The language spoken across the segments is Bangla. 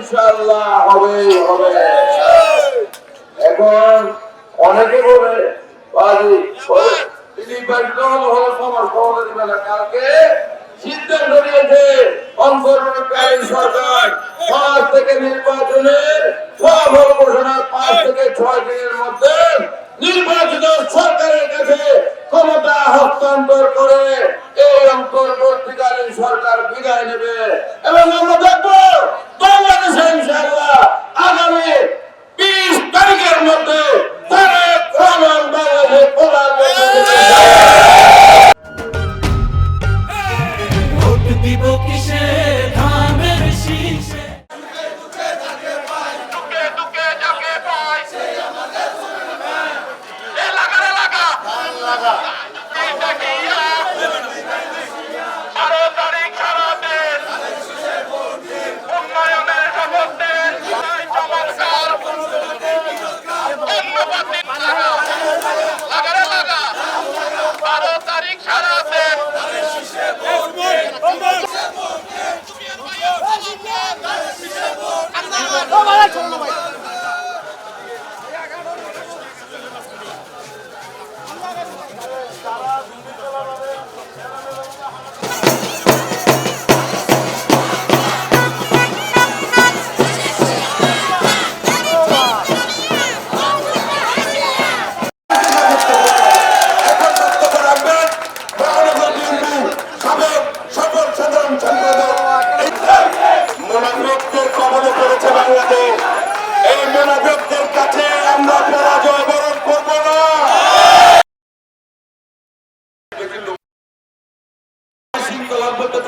ইনশাআল্লাহ হবেই হবে। এখন অনেকে বলে বাজি তিনি কালকে সিদ্ধান্ত নিয়েছে অন্তর্বর্তীকালীন সরকার 5 থেকে নির্বাচনের ফলাফল ঘোষণার 5 থেকে 6 দিনের মধ্যে নির্বাচিত সরকারের কাছে ক্ষমতা হস্তান্তর করে এই অন্তর্বর্তীকালীন সরকার বিদায় নেবে এবং আমরা দেখবো বাংলাদেশে ইনশাআল্লাহ আগামী 20 তারিখের মধ্যে তারেক রহমান বাংলাদেশের প্রধানমন্ত্রী। ভোট দিব কিসে ধানের শীষে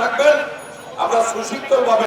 থাকবেন আমরা সুশিক্ষিত ভাবে